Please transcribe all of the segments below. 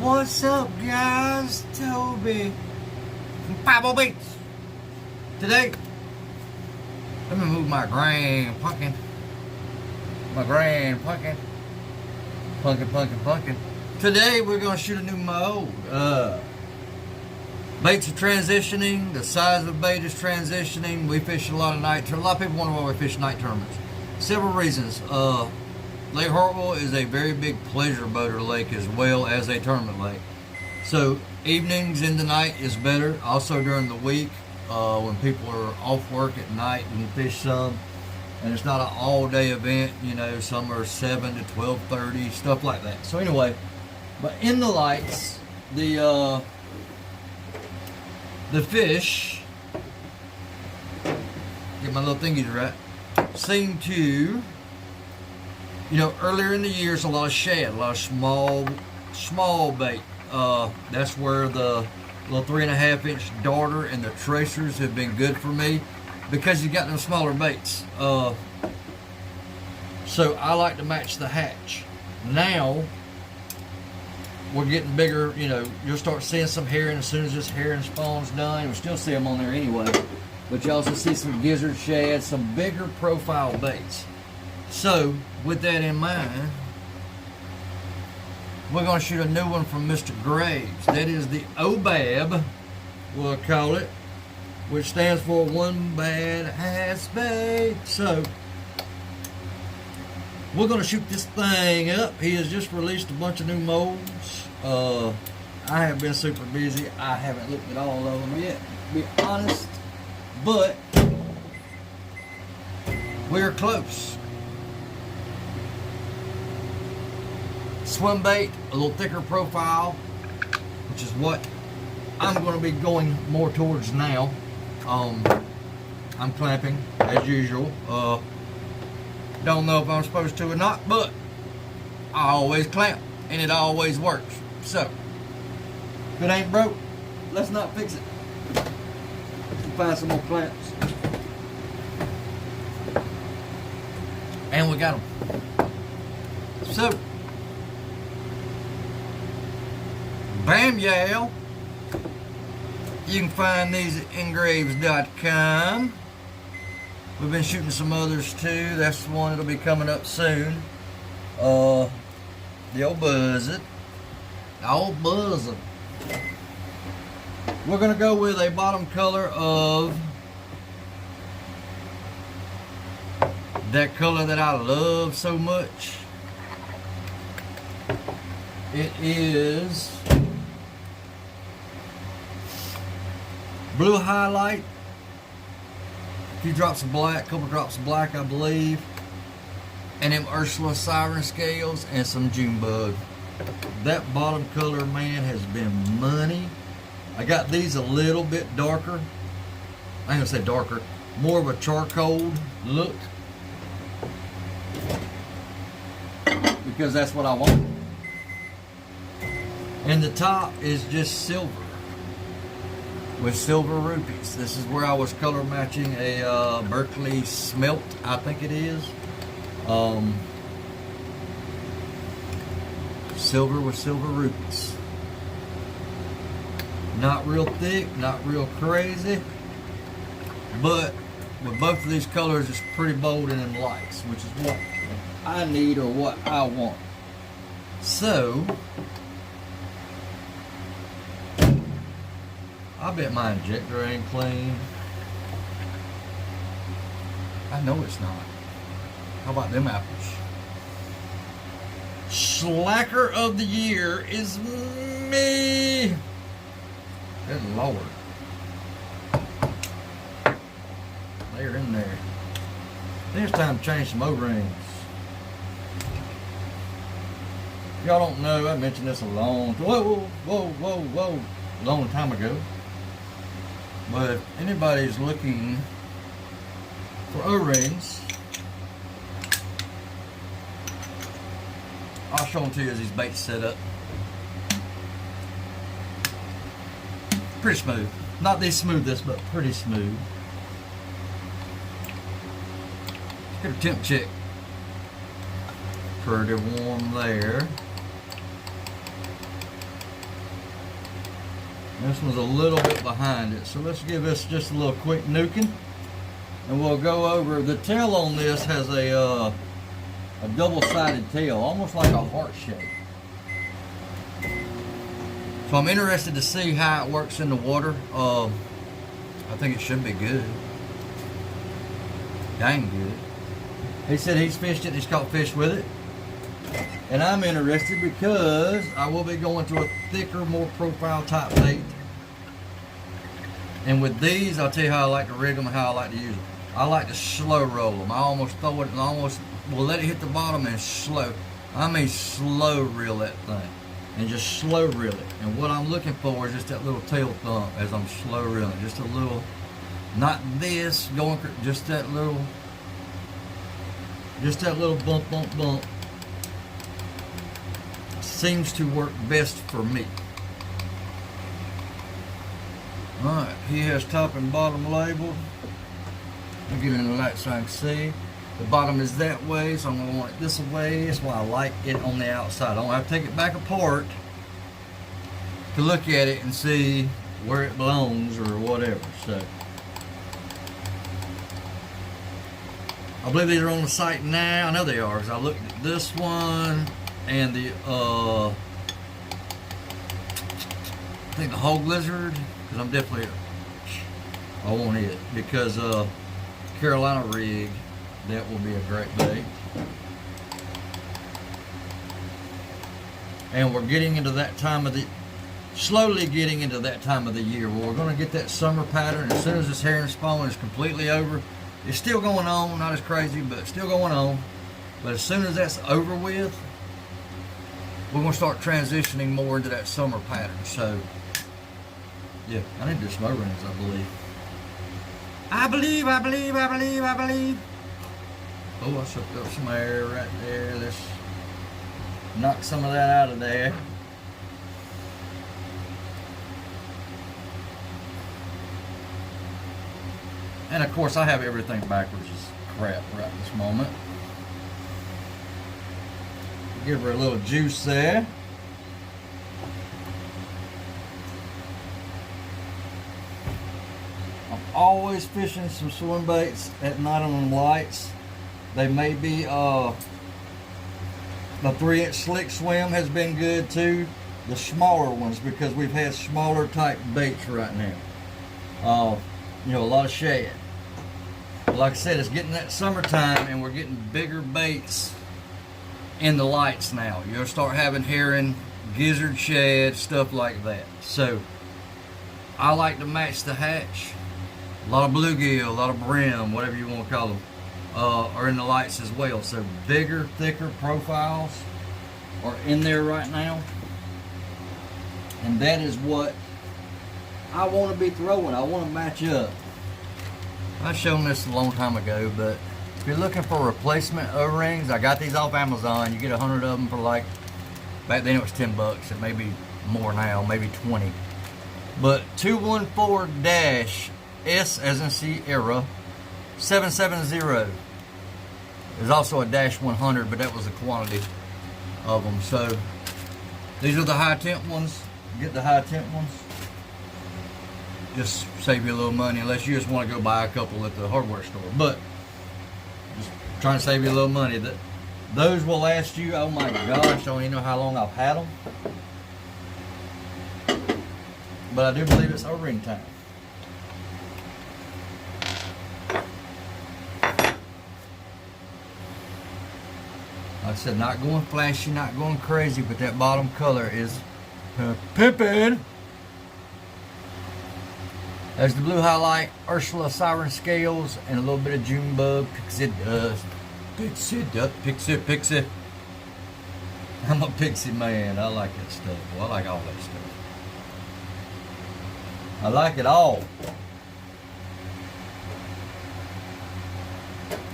What's up, guys? Toby from Bible Beats. Today, let me move my grand pumpkin. Pumpkin. Today, we're going to shoot a new mold. Baits are transitioning. The size of the bait is transitioning. We fish a lot of night tournaments. A lot of people wonder why we fish night tournaments. Several reasons. Lake Hartwell is a very big pleasure boater lake as well as a tournament lake. So evenings in the night is better. Also during the week, when people are off work at night, you can fish some. And it's not an all-day event, you know, some are 7 to 12:30, stuff like that. So anyway, but in the lights, the fish, get my little thingies right, seem to, you know, earlier in the year, it's a lot of shad, a lot of small bait. That's where the little 3.5-inch darter and the tracers have been good for me because you got them smaller baits. So I like to match the hatch. Now we're getting bigger, you know, you'll start seeing some herring as soon as this herring spawn's done. We'll still see them on there anyway. But you also see some gizzard shad, some bigger profile baits. So, with that in mind, we're going to shoot a new one from Mr. Graves. That is the OBAB, we'll call it, which stands for One Bad Ass Bait. So, we're going to shoot this thing up. He has just released a bunch of new molds. I have been super busy. I haven't looked at all of them yet, to be honest. But, we're close. Swim bait, a little thicker profile, which is what I'm going to be going more towards now. I'm clamping as usual. Don't know if I'm supposed to or not, but I always clamp and it always works. So if it ain't broke, let's not fix it. Let's find some more clamps. And we got them. So bam, y'all. You can find these at Ngraves.com. We've been shooting some others too. That's the one that'll be coming up soon. The old buzzard. We're gonna go with a bottom color of that color that I love so much. It is blue highlight, a few drops of black, a couple drops of black, I believe, and them Ursula siren scales and some June bug. That bottom color, man, has been money. I got these a little bit darker. I ain't gonna say darker, more of a charcoal look, because that's what I want. And the top is just silver with silver rupees. This is where I was color matching a Berkeley smelt, I think it is. Silver with silver rupees. Not real thick, not real crazy, but with both of these colors, it's pretty bold in them lights, which is what I need or what I want. So I bet my injector ain't clean. I know it's not. How about them apples? Slacker of the year is me. Good Lord. They're in there. I think it's time to change some O-rings. Y'all don't know, I mentioned this a long time ago. But if anybody's looking for O-rings, I'll show them to you as these baits set up. Pretty smooth. Not the smoothest, but pretty smooth. Let's get a temp check. Pretty warm there. This one's a little bit behind it. So let's give this just a little quick nuking. And we'll go over, the tail on this has a double-sided tail, almost like a heart shape. So I'm interested to see how it works in the water. I think it should be good. Dang good. He said he's fished it, he's caught fish with it. And I'm interested because I will be going to a thicker, more profile type bait. And with these, I'll tell you how I like to rig them and how I like to use them. I like to slow roll them. I almost throw it and almost will let it hit the bottom and slow. I mean slow reel that thing. And just slow reel it. And what I'm looking for is just that little tail thump as I'm slow reeling. Just a little, not this, going, just that little bump, bump, bump. Seems to work best for me. Alright, he has top and bottom labeled. I'll get in the light so I can see. The bottom is that way, so I'm going to want it this way. That's why I like it on the outside. I don't have to take it back apart to look at it and see where it belongs or whatever. So I believe these are on the site now. I know they are because I looked at this one and the I think the hog lizard, because I'm definitely, I want it because Carolina rig, that will be a great bait. And we're getting into that time of the, slowly getting into that time of the year where we're going to get that summer pattern. As soon as this herring spawn is completely over, it's still going on, not as crazy, but it's still going on. But as soon as that's over with, we're going to start transitioning more into that summer pattern. So, yeah, I need to do some overruns, I believe. I believe. Oh, I sucked up some air right there. Let's knock some of that out of there. And of course, I have everything backwards as crap right this moment. Give her a little juice there. I'm always fishing some swim baits at night on the lights. They may be, the 3-inch slick swim has been good too. The smaller ones, because we've had smaller type baits right now. You know, a lot of shad. But like I said, it's getting that summertime and we're getting bigger baits in the lights now. You'll start having herring, gizzard shad, stuff like that. So I like to match the hatch. A lot of bluegill, a lot of brim, whatever you want to call them, are in the lights as well. So bigger, thicker profiles are in there right now. And that is what I want to be throwing. I want to match up. I've shown this a long time ago, but if you're looking for replacement O-rings, I got these off Amazon. You get 100 of them for like, back then it was 10 bucks. It may be more now, maybe 20. But 214-S as in Sierra 770. There's also a -100, but that was the quantity of them. So these are the high temp ones. Get the high temp ones. Just save you a little money, unless you just want to go buy a couple at the hardware store. But just trying to save you a little money. Those will last you, oh my gosh, I don't even know how long I've had them. But I do believe it's O-ring time. Like I said, not going flashy, not going crazy, but that bottom color is pimpin'. There's the blue highlight, Ursula siren scales, and a little bit of June bug, pixie dust. Pixie. I'm a pixie man. I like that stuff. Well, I like all that stuff. I like it all.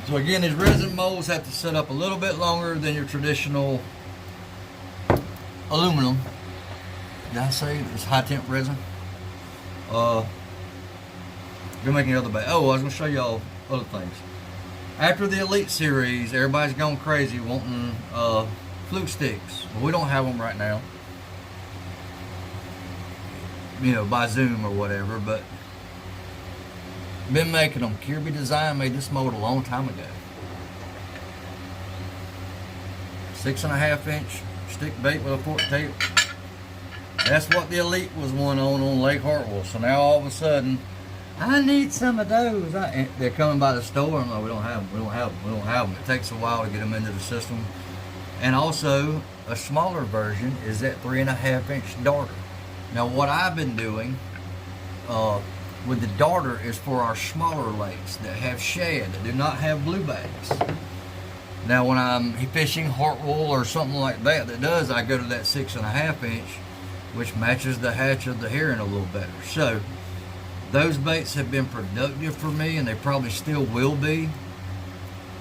So again, these resin molds have to set up a little bit longer than your traditional aluminum. Did I say it's high temp resin? Go making other bait. Oh, I was going to show y'all other things. After the Elite Series, everybody's gone crazy wanting fluke sticks. Well, we don't have them right now. by Zoom or whatever, but been making them. Kirby Design made this mold a long time ago. 6.5 inch stick bait with a fork tail. That's what the Elite was one on Lake Hartwell. So now all of a sudden, I need some of those. They're coming by the store. I'm like, we don't have them. We don't have them. We don't have them. It takes a while to get them into the system. And also, a smaller version is that 3.5 inch darter. Now, what I've been doing with the darter is for our smaller lakes that have shad, that do not have blue bags. Now, when I'm fishing Hartwell or something like that does, I go to that 6.5 inch, which matches the hatch of the herring a little better. So, those baits have been productive for me, and they probably still will be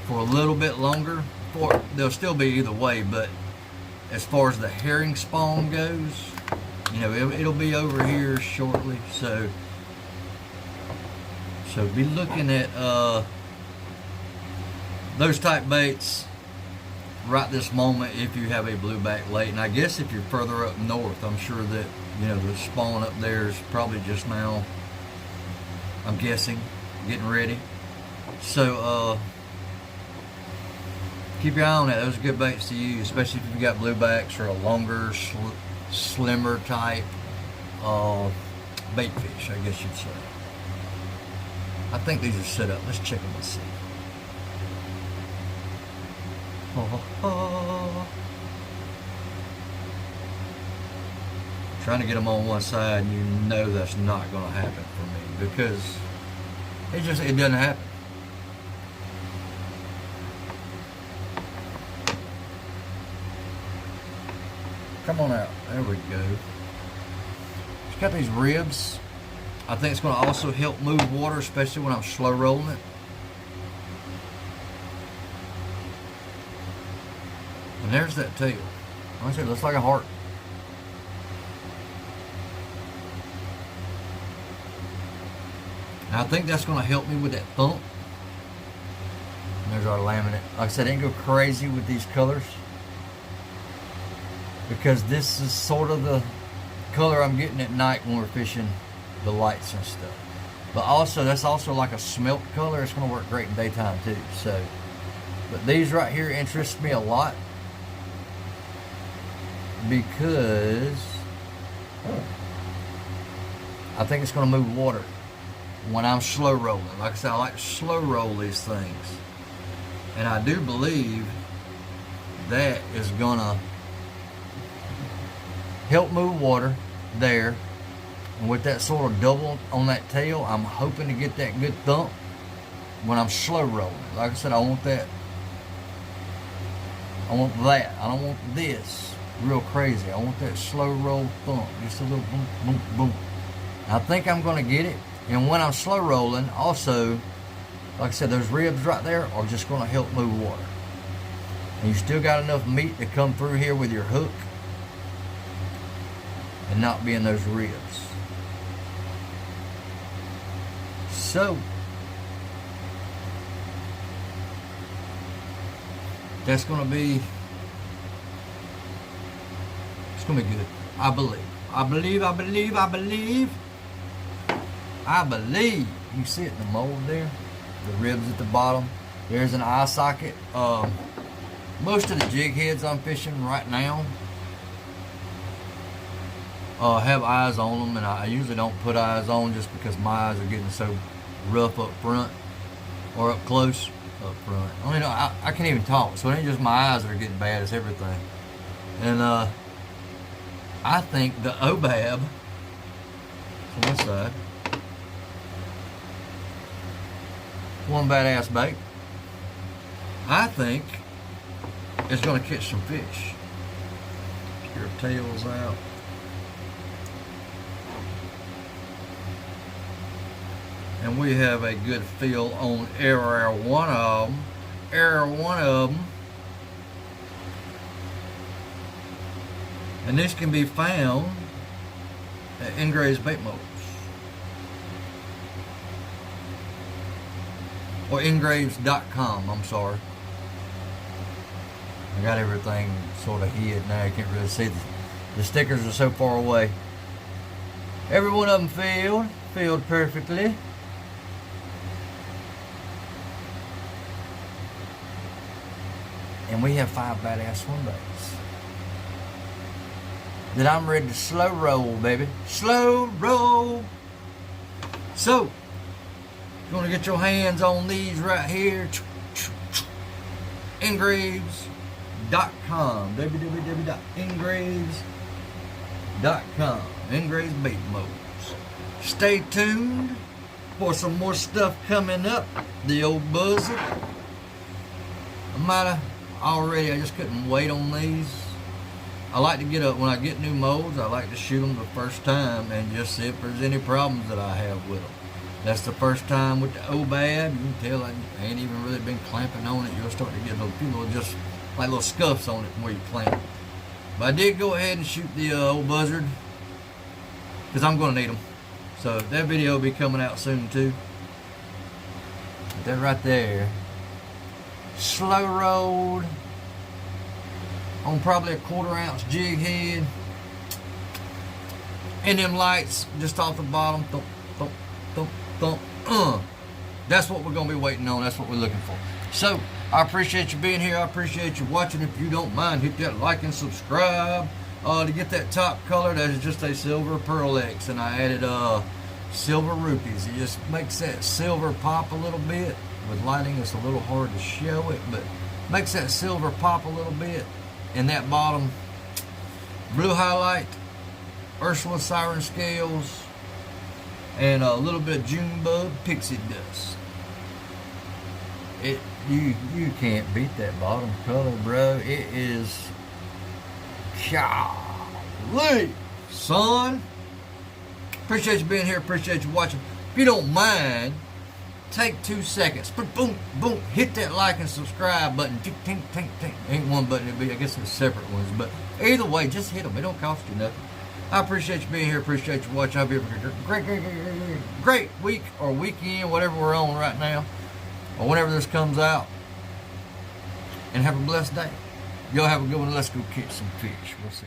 for a little bit longer. They'll still be either way, but as far as the herring spawn goes, it'll be over here shortly. So be looking at those type baits right this moment if you have a blueback lake. And I guess if you're further up north, I'm sure that the spawn up there is probably just now, I'm guessing, getting ready. So keep your eye on that. Those are good baits to use, especially if you've got bluebacks or a longer, slimmer type bait fish, I guess you'd say. I think these are set up. Let's check them and see. Trying to get them on one side, and that's not going to happen for me because it doesn't happen. Come on out. There we go. It's got these ribs. I think it's going to also help move water, especially when I'm slow rolling it. And there's that tail. Honestly, it looks like a heart. And I think that's going to help me with that thump. And there's our laminate. Like I said, I didn't go crazy with these colors, because this is sort of the color I'm getting at night when we're fishing the lights and stuff. But also, that's also like a smelt color. It's going to work great in daytime too. So, but these right here interest me a lot because I think it's going to move water when I'm slow rolling. Like I said, I like to slow roll these things, and I do believe that is going to help move water there. And with that sort of double on that tail, I'm hoping to get that good thump when I'm slow rolling. Like I said, I want that. I want that. I don't want this real crazy. I want that slow roll thump. Just a little boom, boom, boom. I think I'm going to get it. And when I'm slow rolling, also, like I said, those ribs right there are just going to help move water. And you still got enough meat to come through here with your hook and not be in those ribs. So, that's going to be, it's going to be good. I believe. I believe. You can see it in the mold there. The ribs at the bottom. There's an eye socket. Most of the jig heads I'm fishing right now have eyes on them, and I usually don't put eyes on just because my eyes are getting so rough up front or up close up front. I can't even talk, so it ain't just my eyes that are getting bad, it's everything. And I think the OBAB on this side, one badass bait, I think it's going to catch some fish. Your tails out. And we have a good feel on error one of them. And this can be found at Ngraves Bait Molds. Or Ngraves.com, I'm sorry. I got everything sort of hid now. You can't really see. The stickers are so far away. Every one of them filled perfectly. And we have 5 badass swim baits that I'm ready to slow roll, baby. Slow roll. So, you're going to get your hands on these right here. Ngraves.com. www.ngraves.com. Ngraves Bait Molds. Stay tuned for some more stuff coming up. The old buzzer. I just couldn't wait on these. I like to get up when I get new molds. I like to shoot them the first time and just see if there's any problems that I have with them. That's the first time with the OBAB. You can tell I ain't even really been clamping on it. You'll start to get a few little, just like little scuffs on it from where you clamp. But I did go ahead and shoot the old buzzard because I'm going to need them. So that video will be coming out soon too. But that right there, slow rolled on probably a 1/4 ounce jig head, and them lights just off the bottom. Thump, thump, thump, thump. That's what we're gonna be waiting on. That's what we're looking for. So I appreciate you being here. I appreciate you watching. If you don't mind, hit that like and subscribe. To get that top color, that is just a silver Pearl X, and I added silver rupees. It just makes that silver pop a little bit. With lighting, it's a little hard to show it, but makes that silver pop a little bit. And that bottom blue highlight, Ursula siren scales, and a little bit of Junebug pixie dust. You can't beat that bottom color, bro. It is, golly, son. Appreciate you being here. Appreciate you watching. If you don't mind, take 2 seconds. Boom, boom. Hit that like and subscribe button. Tink, tink, tink, tink. Ain't one button. It'd be, I guess there's separate ones. But either way, just hit them. It don't cost you nothing. I appreciate you being here. Appreciate you watching. I'll be a great week or weekend, whatever we're on right now, or whenever this comes out. And have a blessed day. Y'all have a good one. Let's go catch some fish. We'll see.